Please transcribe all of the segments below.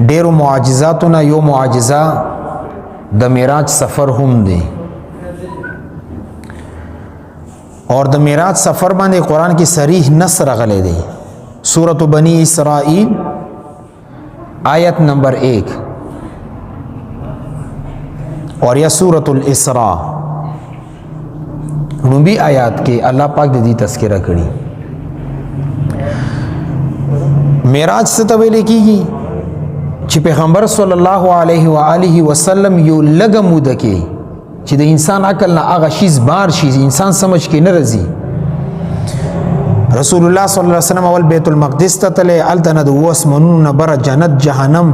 ډیرو معجزاتونه یو معجزه د معراج سفر هم دی اور د معراج سفر باندې قرآن کی صریح نص راغلی دی سورۃ بنی اسرائیل آیت نمبر 1 اور یا سورۃ الاسراء نوبی آیات کې الله پاک د دې تذکرہ کړي معراج څه ته ویل کیږي چې پیغمبر صلی الله علیه و آله وسلم یو لږه موده کې چې د انسان عقل نه هغه شیز بار شي انسان سمجھ کې نه راځي رسول الله صلی الله علیه وسلم اول بیت المقدس ته تله التنه د وسمنون بر جنت جهنم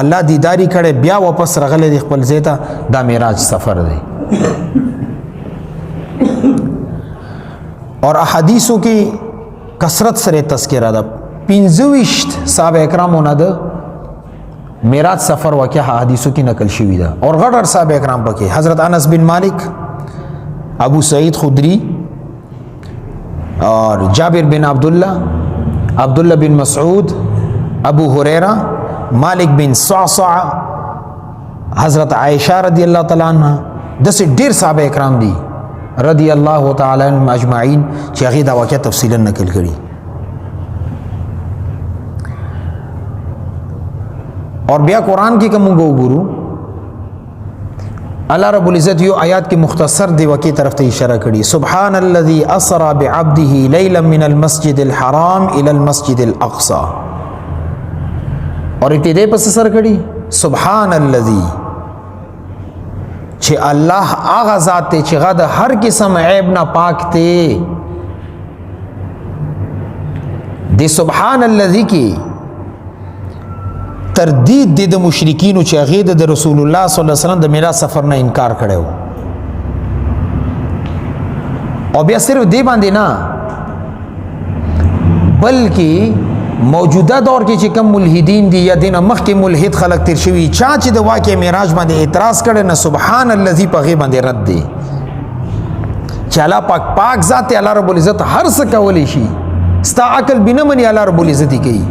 الله دیداری کړي بیا واپس رغله د خپل ځای ته دا معراج سفر دی اور احادیثو کې کثرت سره تذکرہ ده 25 صحابه کرامونه ده معراج سفر واقعه حدیثو کې نقل شوی ده اور غټ صحابه کرام پکې حضرت انس بن مالک ابو سعید خدری اور جابر بن عبداللہ بن مسعود ابو ہریرہ مالک بن صعصع حضرت عائشہ رضی اللہ تعالی عنہ دسه ډیر صحابه کرام دي رضی الله تعالی عنهم اجمعین چې هغه دا واقعه تفصیلا نقل کړي اور بیا قرآن کی کم گورو اللہ رب العزت یو آیات کی مختصر دی وکی طرف ته اشاره کړي سبحان الذي اسرى بعبده ليلا من المسجد الحرام الى المسجد الاقصى اور ابتداء پس سر کړي سبحان الذي چې الله هغه ذات ته چې غد هر قسم عیب نه پاک ته دی سبحان الذي کی تردید د مشرکین چې هغه د رسول الله صلی الله علیه وسلم د معراج سفر نه انکار کړو او بیا صرف دی باندې نه بلکې موجوده دور کې چې کم ملحدین دي یا دینه مخکې ملحد خلق تیر شوی چا چې د واقع معراج باندې اعتراض کړي نه سبحان الذي په غي باندې رد دی چې الله پاک ذات الله رب العزت هر څه کولی شي ستا عقل بنه مني الله رب العزت کوي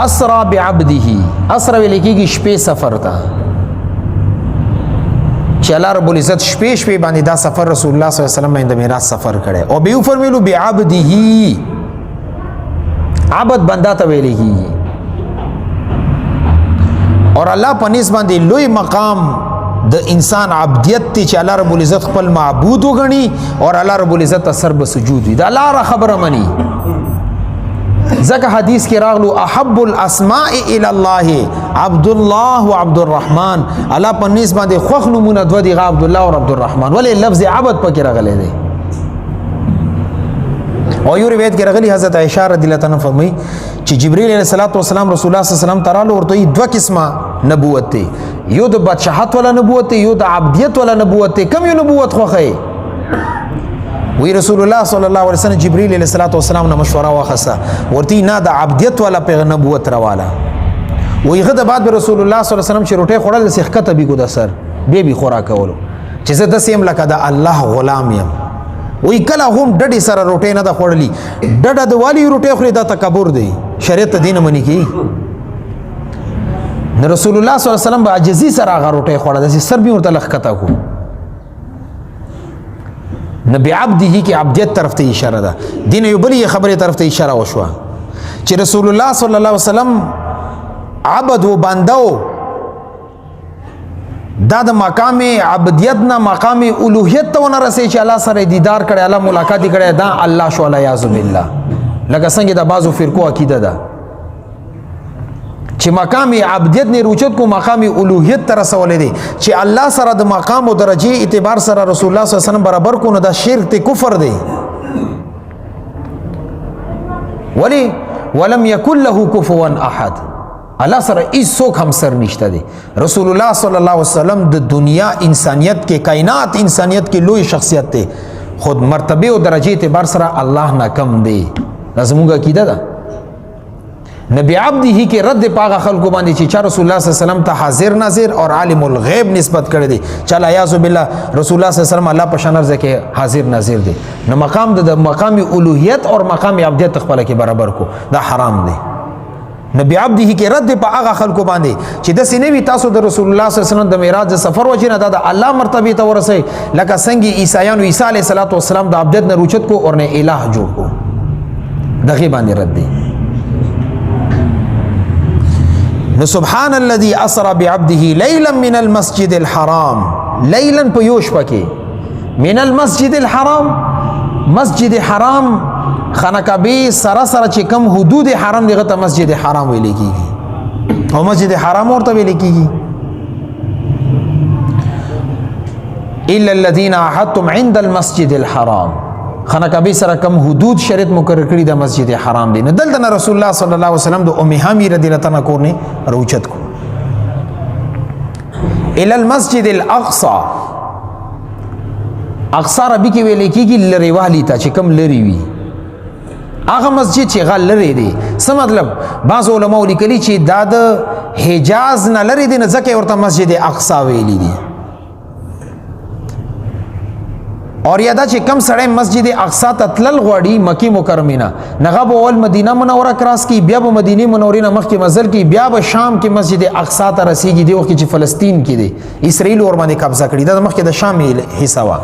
اسرا بعبده اسرا ویل کېږي شپې سفر ته چې الله رب العزت شپې باندې دا سفر رسول الله صلی الله علیه وسلم باندې معراج سفر کړي او به فرمایلو بعبده عبد بندا ته ویل کېږي اور الله په نس باندې لوی مقام د انسان عبدیت ته چې الله رب العزت خپل معبود وګڼي اور الله رب العزت سر به سجود وي دا الله خبره مني ذکر حدیث کی راغلو احب الاسماء الى الله عبد الله وعبد الرحمن الله په نسبت باندې خوخ نمونه دو دی عبد الله او عبد الرحمن ولې لفظ عبد پکې راغلی دی او یو روایت کې راغلی حضرت عائشہ رضی الله عنها فرمایي چې جبرئیل علیه الصلاه والسلام رسول الله صلی الله علیه وسلم ترالو ورته دوه قسمه نبوت دی یو د بادشاہت ولا نبوت دی یو د عبدیت ولا نبوت دی کوم یو نبوت خوخه وی رسول الله صلی الله علیه وسلم جبرئیل علیه السلام نه مشوره واخسته ورته نه د عبدیت ولا پیغمبر نبوت راواله وی غد بعد رسول الله صلی الله علیه وسلم چې روټه خوړل سیخته به کو د سر به خوراک کولو چې زه د سیم لکه د الله غلام یم وی کله هم ډډی سره روټه نه د خوړلی ډډه د والی روټه خوري د تکبر دی شریعت دین منی کی رسول الله صلی الله علیه وسلم عاجزی سره هغه روټه خوړل د سر به ورته لخته کو نبی عبده کی عبدیت طرف ته اشاره ده دین یو بلی خبره طرف ته اشاره وشوه چې رسول الله صلی الله علیه وسلم عبد و بندو دا د مقام عبدیت نه مقام الوهیت ته ونه رسي چې الله سره دیدار کړي الله ملاقات کړي دا الله شو الله یعذ بالله لکه څنګه د بازو فرقو عقیده ده چې مقام عبدیت نه روچت کو مقام الوهیت تر رسول دي چې الله سره د مقام او درجه اعتبار سره رسول الله صلی الله علیه وسلم برابر کو نه دا شرک ته کفر دی ولی ولم یکن له کفوا احد الله سره هیڅوک هم سر نشته دی رسول الله صلی الله علیه وسلم د دنیا انسانیت کې کائنات انسانیت کې لوی شخصیت دی خود مرتبه او درجه اعتبار سره الله نه کم دی زموږ عقیده ده نبی عبده کې رد پاغه خلکو باندې چې رسول الله صلی الله علیه وسلم ته حاضر ناظر اور عالم الغیب نسبت کړی دی. چل اعوذ بالله رسول الله صلی الله علیه وسلم الله په شان ځکه حاضر ناظر دی. نو مقام د مقام الوهیت اور مقام عبدیت خپل کې برابر کو دا حرام دی. نبی عبده کې رد په هغه خلکو باندې چې د سینوي تاسو د رسول الله صلی الله علیه وسلم د معراج سفر وجنه دا د الله مرتبه ته ورسي لکه څنګه عیسایانو عیسی علیه السلام د عبدیت نه روچت کو اور نه الہ جوړ کو دغه باندې رد دی. نو سبحان الذي اسرى بعبده ليلا من المسجد الحرام ليلا په یوش پکې من المسجد الحرام مسجد حرام خانقابه سره سره چې کم حدود حرام دغه ته مسجد حرام ویل کیږي او مسجد حرام ورته ویل کیږي الا الذين عهدتم عند المسجد الحرام خانقابه سره کم حدود شریعت مقرر کړی د مسجد حرام دی. نه دلته رسول الله صلی الله علیه وسلم د ام حمی رضی الله عنها کورنه روچت کو الى المسجد الاقصى اقصى ربی کې ویل کیږي لری والی ته چې کم لری وی هغه مسجد چې غل لري دی. څه مطلب بعض علماء لیکلي چې دا د حجاز نه لري دی نه ځکه ورته مسجد اقصی ویلی دی. اور یادا چې کم سړی مسجد اقصی ته تلل غواړي مکی مکرمه نه نغه به اول مدینه منوره کراس کی بیا به مدینه منورې نه مخکې مزل کی بیا به شام کې مسجد اقصی ته رسیږي دی وخت چې فلسطین کې دی اسرائیل ور باندې قبضه کړی دا مخکې د شام حصہ وا.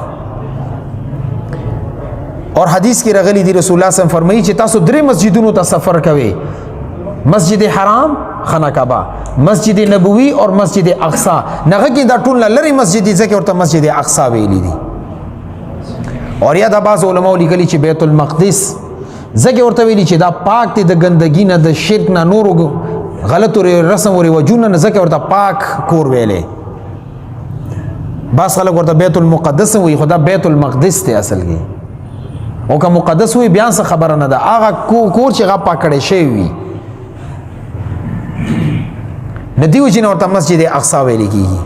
اور حدیث کې راغلی دی رسول الله صلی الله علیه وسلم فرمایي چې تاسو درې مسجدونو ته سفر کوئ مسجد حرام خانقابه مسجد نبوي اور مسجد اقصی نغه کې دا ټول لري مسجد ځکه ورته مسجد اقصی ویلی دی. اور یا دا بعض علماء لیکلي چې بیت المقدس ځکه ورته ویلي چې دا پاک دی د ګندګي نه د شرک نه نورو غلطو رسم او رواجونو نه ځکه ورته پاک کور ویلې. بعض خلک ورته بیت المقدس وي خدا بیت المقدس ته اصل کې او که مقدس وي بیا څه خبره نه ده هغه کور چې هغه پاک کړی شوی وي ندیو چې ورته مسجد اقصی ویل کیږي.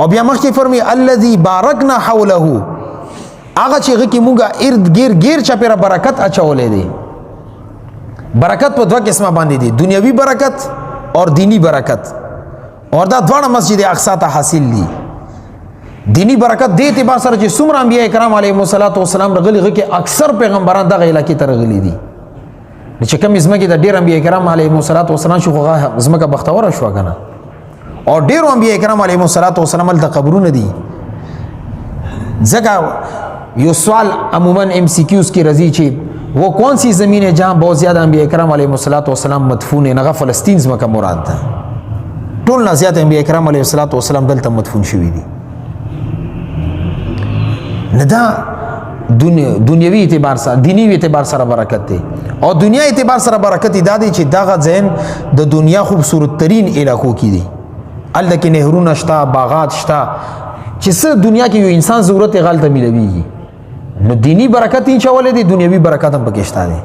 او بیا مخکې فرمي الذي بارکنا حوله هغه چې هغه کې مونږه ارد گیر چاپیره برکت اچولې دي. برکت په دوه قسمه باندې دي دنیوي برکت اور دینی برکت اور دا دواړه مسجد اقصی ته حاصل دي. دینی برکت دې اعتبار سره چې څومره انبیاء کرام علیهم الصلوات والسلام رغلي هغه کې اکثر پیغمبران دغه علاقې ته رغلي دي چې کوم ځمکې د ډېر انبیاء کرام علیهم الصلوات والسلام شو هغه ځمکه بختوره شو کنه اور ډېر انبیاء کرام علیهم الصلوات والسلام ال قبرونه دي. ځکه یو سوال عموما ام سی کیوز کی رضی چې وہ کون سی زمین ہے جہاں بہت زیادہ انبیاء کرام علیہ الصلوۃ والسلام مدفون ہیں. نغه فلسطین زمکه مراد ده ټول نه زیات انبیاء کرام علیہ الصلوۃ والسلام دلته مدفون شوی دي. نه دا دنیوي اعتبار سره دینی اعتبار سره برکت دی او دنیا اعتبار سره برکت دی دا دی چې داغه ځین د دنیا خوبصورت ترین علاقو کې دي الته کې نهرونه شته باغات شته چې څه دنیا کې یو انسان ضرورت غلطه ملويږي. نو دینی برکت یې چولې دي دنیوي برکت هم پکې شته دي.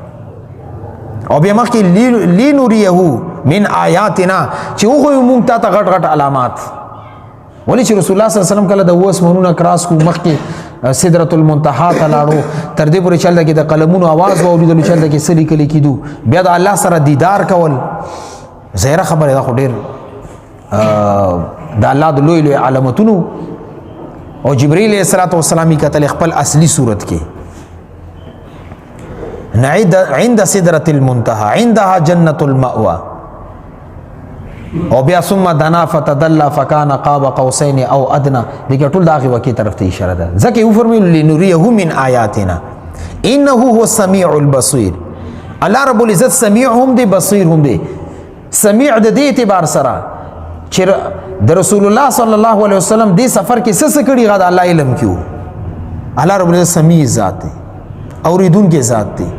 او بیا مخکې لینوریه من آیاتنا چې هغه موږ ته غټ غټ علامات ولی چې رسول الله صلی الله علیه وسلم کله د وس مونونه کراس کو مخکې سدرۃ المنتهى ته لاړو تر دې پورې چل کې د قلمونو आवाज واوریدل چل کې سلی کلی کیدو بیا د الله سره دیدار کول زهره خبره ده خو ډیر د الله د لوی لوی علامتونو. او جبرئیل علیہ الصلوۃ والسلام کتل خپل اصلي صورت کې عند سدرۃ المنتهى عندها جنۃ المأوى او بیا ثم دنا فتدلى فكان قاب قوسين او ادنى دغه ټول داغه وکی طرف ته اشاره ده. ځکه یو فرمایل لنوریه من آیاتنا انه هو السميع البصير. الله رب العزت سمیع هم دی بصیر هم دی. سمیع د دې اعتبار سره چې د رسول الله صلی الله علیه وسلم دې سفر کې څه کړي غا د الله علم کیو. الله رب العزت سمیع ذات دی اوریدون کې ذات دی.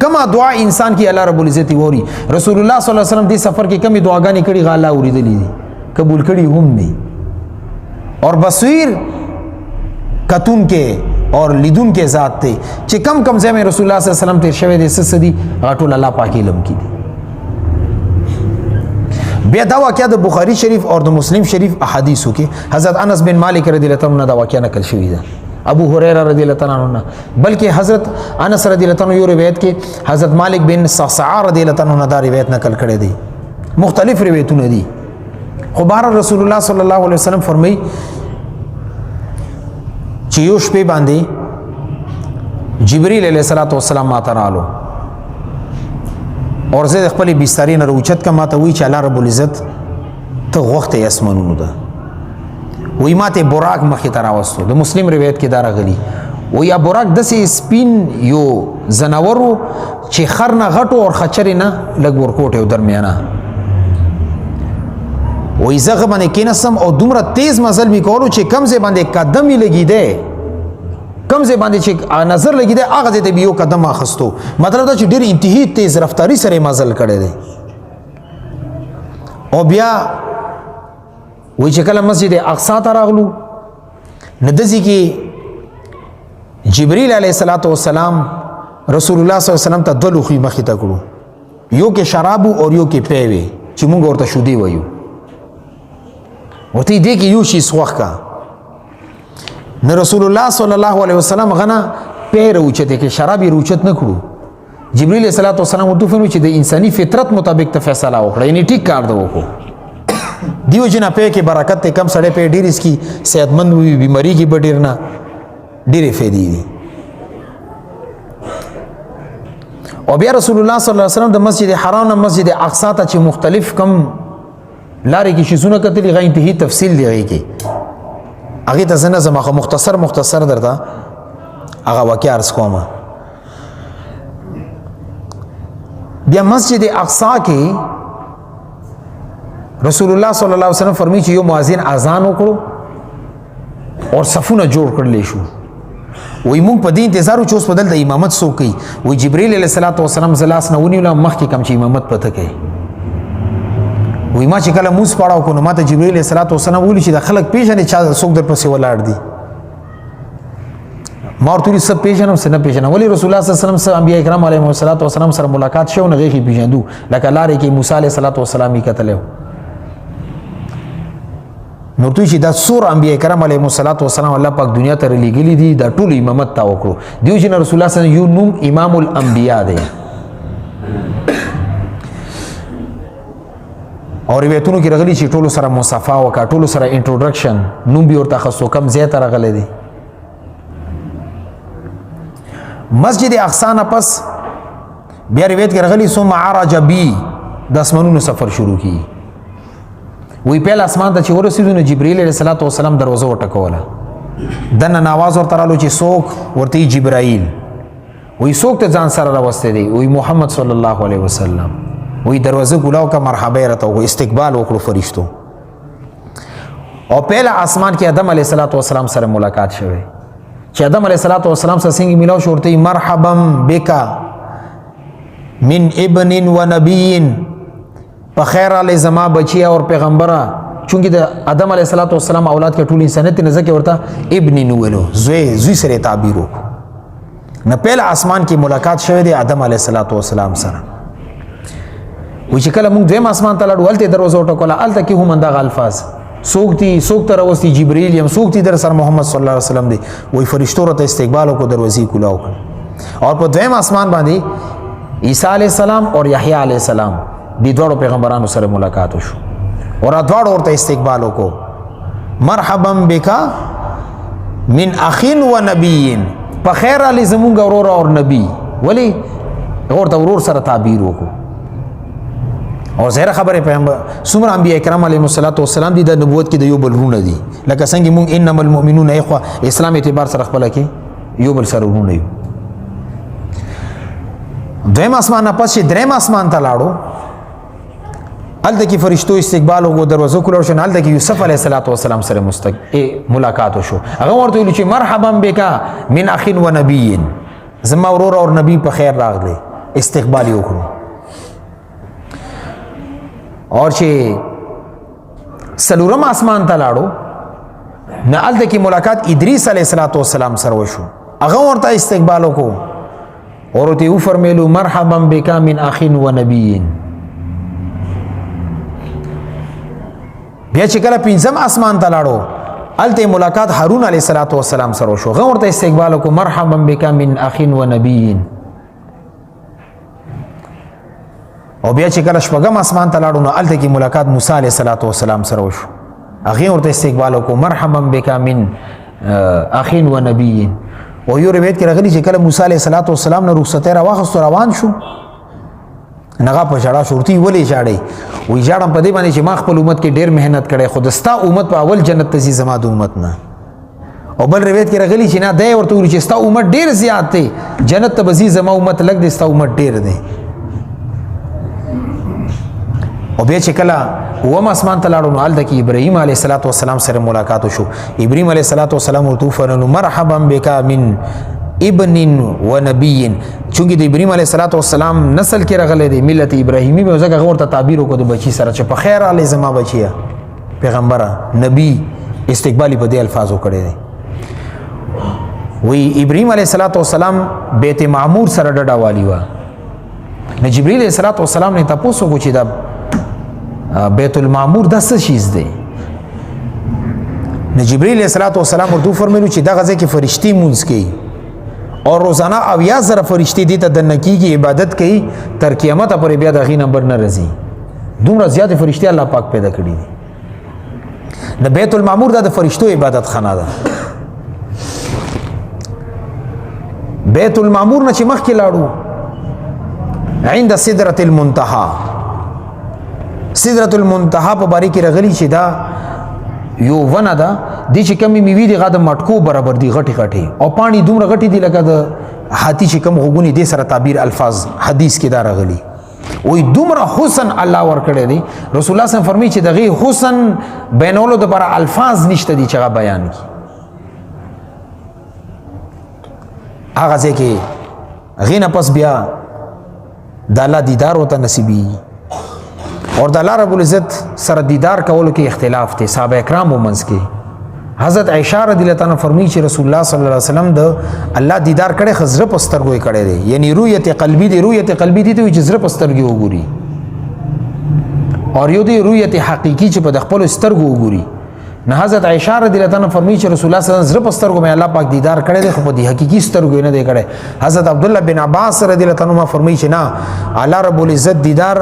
کما دعا انسان کی الله رب العزت ووري رسول الله صلی الله علیه وسلم دې سفر کې کمی دعاګانې کړي غا الله اوریدلې دي قبول کړي هم دي. اور بصیر کتون کې اور لیدون کې ذات دی چې کم ځای میں رسول الله صلی الله علیه وسلم تیر شوی دي څه دي غټول الله پاک علم کې دي. بیا دا واقعہ د بخاری شریف اور د مسلم شریف احادیثو کې حضرت انس بن مالک رضی الله عنه دا واقعہ نقل شوی ده ابو هريره رضی الله تعالی عنہ بلکہ حضرت انس رضی الله تعالی عنہ یو روایت کې حضرت مالک بن صعصعه رضی الله تعالی عنہ دا روایت نقل کړی دی مختلف روایتونه دي خو بهر رسول الله صلی الله علیه وسلم فرمایي چې یو شپې باندې جبرئیل علیه السلام ماته رالو اور زه خپل بسترې نه روچت کا ماته وی چې الله رب العزت ته وخت یې اسمانونو ده وی ماته براق مخې ته راوستو د مسلم روایت کې دا راغلی و یا براق داسې سپین یو زناورو چې خر نه غټو او خچرې نه لږ ورکوټ یو درمیانه وی زغه باندې کینسم او دومره تیز مزل می کولو چې کم ځای باندې قدم یې لګی دی کم ځای باندې چې نظر لګی دی هغه ځای ته یو قدم اخستو مطلب دا چې ډېر انتهایی تیز رفتاری سره مزل کړی دی او بیا وی چې کله مسجد اقصا ته راغلو ندزي کې جبرئیل علیه السلام رسول الله صلی الله علیه وسلم ته دوه لوښي مخې ته کړو یو کې شراب او یو کې پیوي چې موږ ورته شودي وایو ورته دې کې یو شی سوخ کا نه رسول الله صلی الله علیه وسلم غنا پیر اوچته کې شراب روچت نه کړو جبرئیل علیه السلام ورته فرمایي چې د انساني فطرت مطابق ته فیصله وکړه یعنی ټیک کار دی وکړو دیو جنا په کې برکت ته کم سړې په ډیر اس کی صحتمند وي بیماری کې بډیر نه ډیره فائدې دي او بیا رسول الله صلی الله علیه وسلم د مسجد حرام نه مسجد اقصا ته چې مختلف کم لارې کې شیزونه کتلې غي انتهایی تفصیل دی کې هغه ته زنه زما مختصر درته هغه واقع ارز کوم بیا مسجد اقصا کې رسول الله صلی الله علیه وسلم فرمایي چې یو مؤذن اذان وکړو او صفونه جوړ کړل شو وای مونږ په دې انتظار او چوس بدل د امامت سو کوي وای جبرئیل علیه السلام زلاس نه ونیول مخکې کم چې امامت پته کوي وای ما چې کله موس پړاو کو نو ماته جبرئیل علیه السلام ویل چې د خلک پیژنې چا څوک در پسې ولاړ دي ما ورته سب پیژنم سن پیژنم ولی رسول الله صلی الله علیه وسلم سره انبیاء کرام علیهم السلام سره ملاقات شو نه غیږي پیژندو لکه لارې کې موسی علیه السلام یې کتلو نو دوی چې دا سور انبیاء کرام علیهم السلام الله پاک دنیا ته لېږلي دي دا ټول امامت تا وکړو دیو چې رسول الله صلی الله علیه وسلم یو نوم امام الانبیاء دی او روایتونو کې راغلي چې ټول سره مصافحه وکړه ټول سره انټروډکشن نوم به ورته خاصو کم زیات راغلي دي مسجد اقصا نه پس بیا روایت کې راغلي ثم عرج بي د اسمانونو سفر شروع کی وی پیل اسمان ته چې ورسېدو نو جبرئیل علیه السلام دروازه وټکوله دنه ناواز ورته رالو چې څوک ورته جبرائیل وی څوک ته ځان سره راوستي دی وی محمد صلی الله علیه وسلم وی دروازه ګلاو کا مرحبا راته او استقبال وکړو فرشتو او پیل اسمان کې آدم علیه السلام سره ملاقات شوه چې آدم علیه السلام سره څنګه ملاو شو ورته مرحبا بک من ابن و نبی په خیر علی زما بچیا او پیغمبره چونکی د آدم علیه السلام اولاد کې ټول انسانیت نه ځکه ورته ابن نوولو زوی سره تعبیر وکړو نه پیل اسمان کې ملاقات شوه دی آدم علیه السلام سره و چې کله موږ دیم اسمان ته لاړو هلته دروازه وټکوله هلته کې هم همدغه الفاظ څوک ته راوستي جبرئیل یم څوک در سره محمد صلی الله علیه وسلم دی وایي فرشتو راته استقبال وکړو دروازې کولاو کړ او په دویم اسمان باندې عیسی علیه السلام او یحیی علیه السلام دې دواړو پیغمبرانو سره ملاقات وشو اور دواړو ورته استقبال وکړو مرحبا بک من اخین و نبی په خیر علی زمونږ ورور او نبی ولی ورته ورور سره تعبیر وکړو او زهره خبره پیغمبر څومره انبیاء کرام علیهم السلام دي د نبوت کې د یو بل رونه دي لکه څنګه مونږ انما المؤمنون اخوه اسلام اعتبار سره خپل کې یو بل سره رونه یو دویم اسمان نه پس دریم اسمان ته لاړو الته کې فرشتو استقبال وکړو دروازه کولو شو الته کې یوسف علیه السلام سره ملاقات وشو هغه ورته ویل چې مرحبا بک من اخین و نبی زما ورور او نبی په خیر راغلی استقبال وکړو اور چې سلورم اسمان ته لاړو نه الته کې ملاقات ادریس علیه السلام سره وشو هغه ورته استقبال وکړو ورته یې فرمایلو مرحبا بک من اخین و نبی بیا چې کله پنځم اسمان ته لاړو الته ملاقات هارون علیه السلام سره وشو هغه ورته استقبال کو مرحبا بک من اخ و نبی او بیا چې کله شپږم اسمان ته لاړو نو الته کې ملاقات موسی علیه السلام سره وشو هغه ورته استقبال کو مرحبا بک من اخ و نبی او یو روایت کې راغلی چې کله موسی علیه السلام نه رخصت راوخست روان شو نغه په جړه شورتي ولې جاړي وې جاړم په دې باندې چې ما خپل امت کې ډېر مهنت کړي خود ستا امت په اول جنت ته زی زما د امت نه او بل روایت کې راغلی چې نه دی ورته چې ستا امت ډېر زیات دی جنت ته بزی زما امت لګ دی ستا امت ډېر دی او بیا چې کله وم اسمان ته لاړو نو هلته کې ابراهیم علیه السلام سره ملاقات وشو ابراهیم علیه السلام ورته وفرمایل مرحبا بک من ابن و نبی چونکه د ابراهیم علیه السلام نسل کې راغلی دی ملت ابراهیمی به ځکه ورته تعبیر وکړو د بچی سره چې په خیر علی زما بچیه پیغمبره نبی استقبالی په دې الفاظو کړی دی وی ابراهیم علیه السلام بیت معمور سره ډډه والی و نو جبرئیل علیه السلام نه تاسو کو چې دا بیت المعمور د څه شیز دی نو جبرئیل علیه السلام ورته فرمایلو چې دا غزه کې فرشتي مونږ کوي اور روزانه اویا زره فرشتي دي ته د نکیږي عبادت کوي تر قیامت پورې بیا د غي نمبر نه رځي دومره زیات فرشتي الله پاک پیدا کړی دي د بیت المعمور د فرشتو عبادت خانه ده بیت المعمور نه چې مخکې لاړو عند سدرة المنتهى سدرة المنتهى په باری کې راغلی چې دا یو ونه ده د چې کمی میوي دی غاده مټکو برابر دی غټي غټي او پانی دومره غټي دی لکه د هاتی چې کم غوګونی دي سره تعبیر الفاظ حدیث کې دا راغلي وې دومره حسن الله ور کړی دی رسول الله صلی فرمی چې دغه حسن بینولو د پر الفاظ نشته دي چې هغه بیان کی هغه ځکه غینه پس بیا د الله دیدار وته نصیبي اور د الله رب العزت سره دیدار کولو کې اختلاف ته صحابه کرام ومنځ کې حضرت عائشہ رضی الله تعالی فرمایي چې رسول الله صلی الله علیه وسلم د الله دیدار کړي خزر پسترګوي کړي دي یعنی رؤیت قلبی دی رؤیت قلبی دی چې زړه پسترګي وګوري اور یو دی رؤیت حقیقی چې په خپل سترګو وګوري نه حضرت عائشہ رضی الله تعالی فرمایي چې رسول الله صلی الله علیه وسلم پسترګو مې الله پاک دیدار کړي دي خو په دې حقیقي سترګو نه دی کړي حضرت عبد الله بن عباس رضی الله تعالی عنہ فرمایي چې نه الله رب العزت دیدار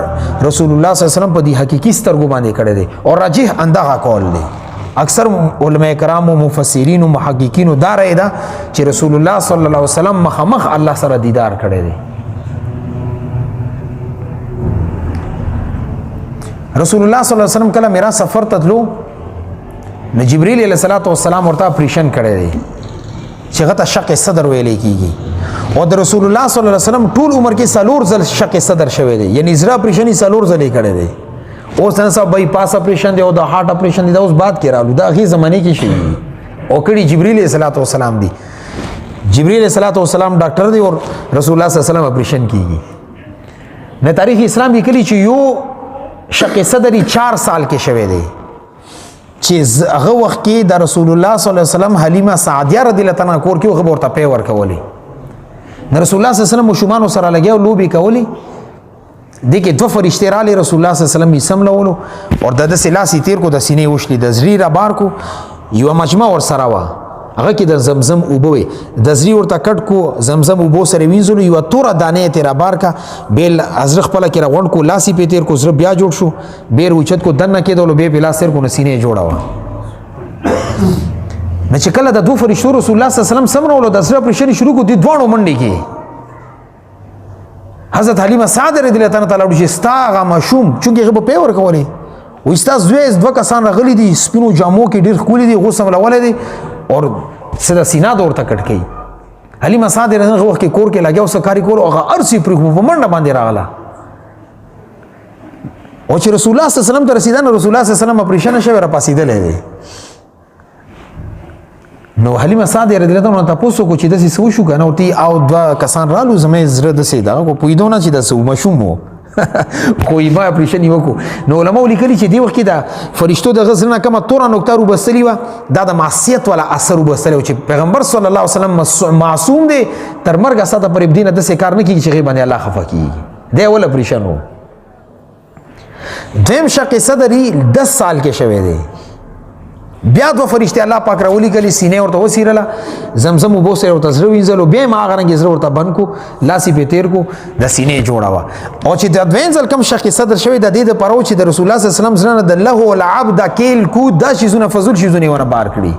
رسول الله صلی الله علیه وسلم په دې حقیقي سترګو باندې کړي دي اور راجح اندغه قول دی اکثر علماء کرام و مفسرین و محققین دا رائے دا چې رسول الله صلی الله علیه وسلم مخامخ الله سره دیدار کړي دي رسول الله صلی الله علیه وسلم کله میرا سفر تدلو نو جبرئیل علیه السلام ورته اپریشن کړی دی چې غته شق صدر ویلې کیږي او د رسول الله صلی الله علیه وسلم ټول عمر کې سلور ځل شق صدر شوی دی یعنی زړه اپریشن سلور ځل کړی دی اوس نن سبا بای پاس اپریشن دی او د هارت اپریشن دی دا اوس بعد کې رالو دا غي زمانه کې شي او کړي جبرئیل علیه السلام دی جبرئیل علیه السلام ډاکټر دی او رسول الله صلی الله علیه وسلم اپریشن کیږي نه تاریخ اسلام کې کلی چې یو شق صدر 4 سال کې شوی دی چې هغه وخت کې د رسول الله صلی الله علیه وسلم حلیمه سعدیه رضی الله تعالی کور کې هغه ورته پی ور کولی د رسول الله صلی الله علیه وسلم شومان سره لګیو لوبي کولی دغه دوه فرشتي را لې رسول الله صلی الله علیه وسلم یې سملولو او د سلاسي تیر کو د سینې وشلي د زری را بار کو یو مجمع ور سره وا هغه کې د زمزم اوبوي د زری ورته کټ کو زمزم اوبو سره وینځلو یو تور دانه تیر بار کا بیل ازرخ پله کې راغون کو لاسي په تیر کو زر بیا جوړ شو بیر اوچت کو دنه کېدل به بلا سر کو نسینه جوړاوه نه چې کله د دوه فرشتو رسول الله صلی الله علیه وسلم سمرولو د سره پرشن شروع کو د دوانو منډي کې حضرت حلیمه سعدیه رضی الله تعالی عنها ستا غ مشوم چونګه غو په ور کولې و استاد زویز دوه کسان راغلي دي سپینو جامو کې ډیر خولي دي غوسم لولې دي اور سدا سینا دور ته کټ کړي حلیمه سعدیه رضی الله وخت کې کور کې لګیاو سکاري کول او ارسی پر په منډه باندې راغله او چې رسول الله صلی الله علیه وسلم ته رسیدنه رسول الله صلی الله علیه وسلم اپریشن شوی را پاسیدلې دي نو حلیمه سعدیه رضی الله عنها تاسو کو چې د څه شو کنه او تی او دوا کسان رالو زمې زړه د سیدا کو پویدونه چې د سو مشومو خو یې ما اپریشن یو کو نو علماء لیکلي چې دی وخت کې دا فرشتو د غزرنه کومه تور نقطه رو بسلی و دا د معصیت ولا اثر وبسلی چې پیغمبر صلی الله علیه وسلم معصوم دی تر مرګ ساته پر ابدینه د څه کار نه کیږي چې غیبه الله خفه کیږي دی ول اپریشن وو دیم شق صدری 10 سال کې شوی دی بیا دو فرشتي الله پاک راولي کلی سینې ورته وسیرله زمزم وبو سره ورته زړه وینځلو بیا ما هغه رنګ زړه ورته بند کو لاسي په تیر کو د سینې جوړه وا او چې د دوینځل کم شخص صدر شوی د دې د پرو چې د رسول الله صلی الله علیه وسلم زنه د له او العبد کیل کو دا شیزونه فزول شیزونه ونه بار کړي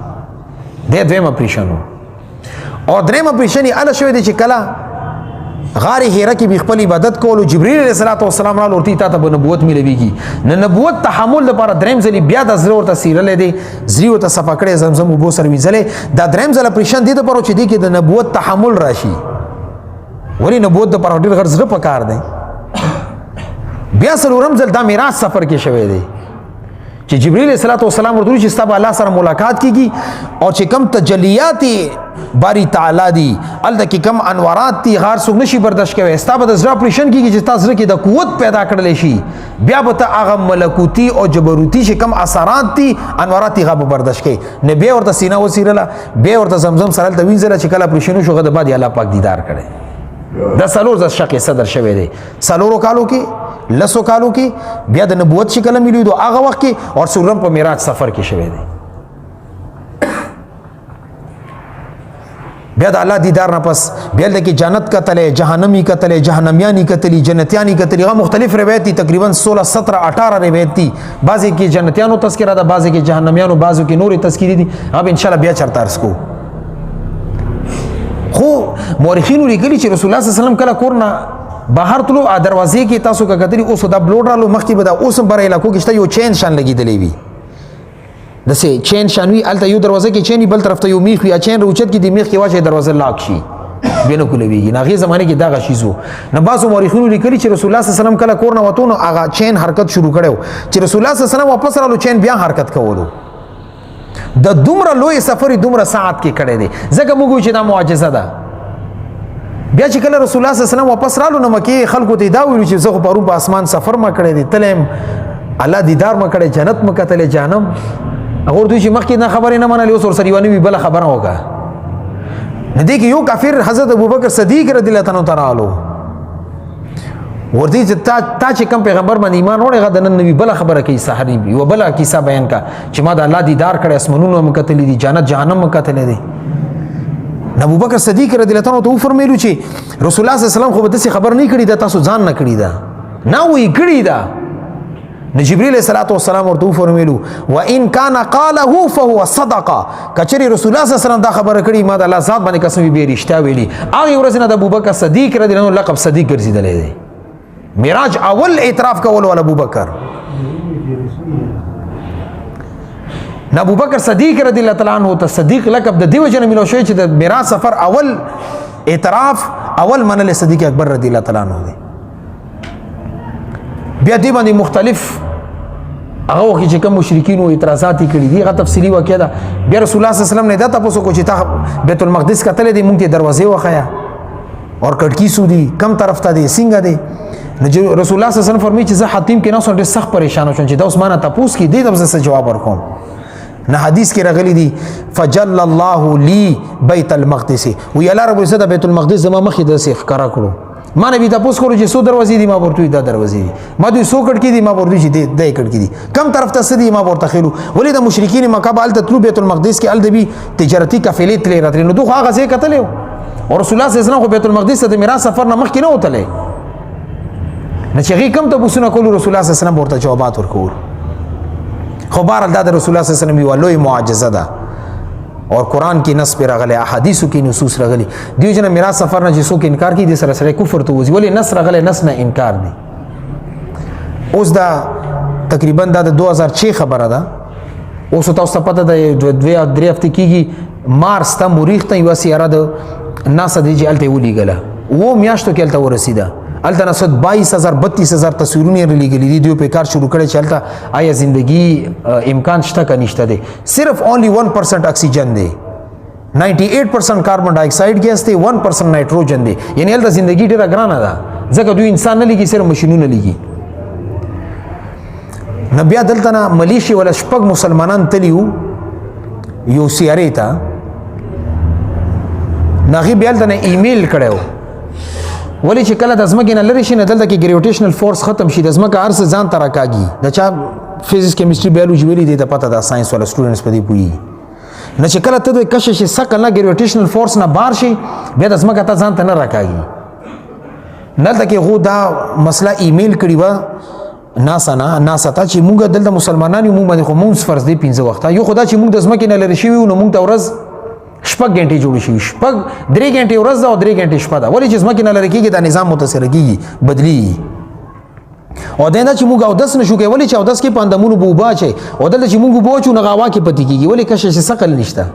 د دویم اپریشن او دریم اپریشن یې ال شوی د چې کلا غار هیره کې خپل عبادت کولو جبرئیل علیه السلام را لورتي تا ته نبوت ملويږي نه نبوت تحمل لپاره دریم ځلی بیا د زړه ورته سیرلې دي زړه ورته صفا کړي زمزم وبو سره ویځلې دا دریم ځل اپریشن دي ته پرو چې دي کې د نبوت تحمل راشي ولی نبوت د پر ډیر غرض پکار دی بیا سلورم ځل دا میراث سفر کې شوی دی چې جبرئیل علیه السلام ورته چې ستاسو الله سره ملاقات کیږي او چې کم تجلیات باری تعالی دی الته کې کم انوارات دي غار څوک نشي برداشت کوي ستاسو د زړه اپریشن کیږي چې تاسو کې د قوت پیدا کړل شي بیا به ته هغه ملکوتی او جبروتی چې کم اثرات دي انوارات دي غو برداشت کوي نه بیا ورته سینه وسیرله بیا ورته زمزم سره ته وینځله چې کله اپریشن شو غد بعد الله پاک دیدار کړي دا سلور ز شق صدر شوی دی سلورو کالو کې لسو کالو کې بیا د نبوت شکل ملي دو هغه وخت کې او سورم په معراج سفر کې شوی دی بیا د الله دیدار نه پس بیا د کې جنت کتلې جهنمی کتلې جهنميانی کتلې جنتیانی کتلې هغه مختلف روایت دي تقریبا 16 17 18 روایت دي بعضی کې جنتیانو تذکرہ ده بعضی کې جهنميانو بعضو کې نوري تذکری دي اب ان شاء الله بیا چرته ارس کو خو مورخینو لیکلي چې رسول الله صلی الله علیه وسلم کله کورنا بهر تلو دروازې کې تاسو کا کتلی اوس د بلوډ رالو مخکې به دا اوس بر علاقو کې شته یو چین شان لګیدلې وي د سه چین شانوي الته یو دروازه کې چینی بل طرف ته یو میخ یا چین روچت کې د میخ کې واشه دروازه لاک شي بینه کولويږي ناغه زمانه کې دا غشیزو نه باسو مورخینو لیکلي چې رسول الله صلی الله علیه وسلم کله کور نه وته نو هغه چین حرکت شروع کړو چې رسول الله صلی الله علیه وسلم واپس رالو چین بیا حرکت کولو د دومره لوی سفر دومره ساعت کې کړي دي ځکه موږ چې دا معجزه ده بیا چې کله رسول الله صلی الله علیه وسلم واپس رالو نو مکه خلکو ته دا ویل چې زه په په اسمان سفر ما کړی دي تلم الله دیدار ما کړی جنت ما کتل جانم هغه دوی چې مخکې نه خبرې نه منلې اوس ورسره ونی بل خبره وکړه نه دی کې یو کافر حضرت ابوبکر صدیق رضی الله تعالی عنہ ورته چې تا چې کوم پیغمبر باندې ایمان وړي غد نن نبی بل خبره کوي صحابي یو بل کیسه بیان کا چې ما د الله دیدار کړی اسمنونو مکه تللی دي جنت جهنم مکه تللی دي ابو بکر صدیق رضی الله عنه ته فرمایلو چې رسول الله صلی الله علیه وسلم خو به داسې خبر نه کړی دا تاسو ځان نه کړی دا نه وی کړی دا نو جبرئیل علیه السلام ورته فرمایلو وان کان قاله فهو صدق کچری رسول الله صلی الله علیه وسلم دا خبره کړی ما د الله ذات باندې قسم به رښتیا ویلي هغه ورځ نه د ابو بکر صدیق رضی الله عنه لقب صدیق ګرځیدل دی معراج اول اعتراف کول ول ابو بکر ابو بکر صدیق رضی الله تعالی عنہ ته صدیق لقب د دیو جن ملو شوی چې د معراج سفر اول اعتراف اول منل صدیق اکبر رضی الله تعالی عنہ دی بیا دی باندې مختلف هغه چې کوم مشرکین او اعتراضات کړي دي هغه تفصیلی واقعه ده بیا رسول الله صلی الله علیه وسلم نه دا تاسو کو چې تا بیت المقدس کتل دي مونږ ته دروازه وخیا اور کټکی سودی کم طرف ته دي څنګه دي رسول الله صلی الله علیه وسلم فرمایي چې زه حاتم کې نه ډېر سخت پریشان شوم چې دا عثمانه تاسو کې دې د څه جواب ورکوم نه حدیث کې راغلی دي فجل الله لي بیت المقدس وی الله رب عزت بیت المقدس زما مخې د سیخ کرا کړو ما نبی تاسو کړو چې سو دروازې دي ما ورته دا دروازې دي ما دوی سو کټ کې دي ما ورته چې دې کټ کې دي کم طرف ته سدي ما ورته خېلو ولې د مشرکین مکه بل ته بیت المقدس کې ال دبي تجارتي کفیلې تلې راتلې نو دوه هغه ځای کتلې او رسول الله صلی الله علیه وسلم بیت المقدس ته میراث سفر نه مخکې نه وتلې نه چې کم ته بوسونه کول رسول الله صلی الله علیه وسلم ورته جوابات ورکول خو بار الله د رسول الله صلی الله علیه وسلم یو لوی معجزه ده اور قران کې نص پر غلې احادیثو کې نصوص راغلي دیو جن میراث سفر نه چې څوک انکار کوي د سره سره کفر ته وځي ولې نص راغلې نص نه انکار دي اوس دا تقریبا د 2006 خبره ده اوس تاسو ته پته ده 2-3 هفته کېږي مارس ته مریخ ته یو سیاره ده ناسا دی چې الته ولېګله و میاشتو کې الته ورسیده الته نه 22,000-32,000 تصویرونه لګلې دي دوی په کار شروع کړي چې الته آیا زندگی امکان شته که نشته دی صرف only 1% اکسیجن دی 98% کاربن ډای اکساید ګیس دی 1% نایټروجن دی یعنی الته زندگی ډیره ګرانه ده ځکه دوی انسان نه لګي صرف ماشینونه لګي نبي دلته نه ملیشیا ولا شپږ مسلمانان تلیو یو سیاره ته ناغي بیا دلته ایمیل کړو ولی چې کله د ځمکې نه لري شي نه دلته کې ګریویټیشنل فورس ختم شي د ځمکه هر څه ځان ته راکاږي د چا فزیکس کیمستري بایولوژي ویلي دي ته پته ده ساينس والا سټوډنټس په دې پوهیږي نه چې کله ته د کشش سکل نه ګریویټیشنل فورس نه بار شي بیا د ځمکه ته ځان ته نه راکاږي نلته کې هو دا مسله ایمیل کړي وه ناسا ته چې مونږ دلته مسلمانان یو مونږ باندې خو مونږ فرض دی 15 وخته یو خدا چې مونږ د ځمکې نه لرې شوي نو مونږ ته ورځ شپږ غنټې جوړې شوي شپږ 3 غنټې ورځ ده او 3 غنټې شپه ده ولې چې ځمکې نه لرې کېږي دا نظام متاثر کېږي بدلیږي او دا چې موږ اودس نشو کولی چې اودس کې پاندمونو به اوبه اچي او دلته چې موږ اوبه اچو نو غوا کې پاتې کېږي ولې کشش ثقل نشته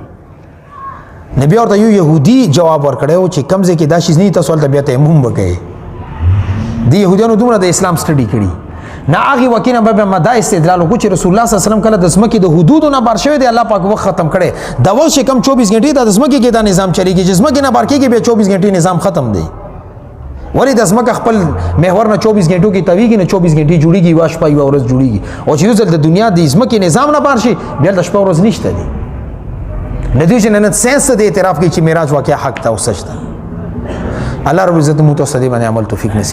نبی ورته یو يهودي جواب ورکړی چې کم ځای کې دا شیز نه تاسو ولته بیا تیمم وکړئ دی يهودانو دومره د اسلام سټډي کړي نه هغه وکینه به مدا استدلال وکړي چې رسول الله صلی الله علیه وسلم کله د ځمکې د حدودو نه بار شوی دی الله پاک وخت ختم کړي دا و چې کم 24 غنټې د ځمکې کې دا نظام چلیږي چې ځمکې نه بار کېږي بیا 24 غنټې نظام ختم دی ولی د ځمکه خپل محور نه 24 غنټو کې تویږي نه 24 غنټې جوړیږي واش پای ورځ جوړیږي او چې د دنیا د ځمکې نظام نه بار شي بیا د شپه ورځ نشته دی نتیجه نن ساينس د اعتراف کوي چې معراج واقعا حق ته او سچ ده الله رب عزت مو ته صدې باندې عمل توفیق نصیب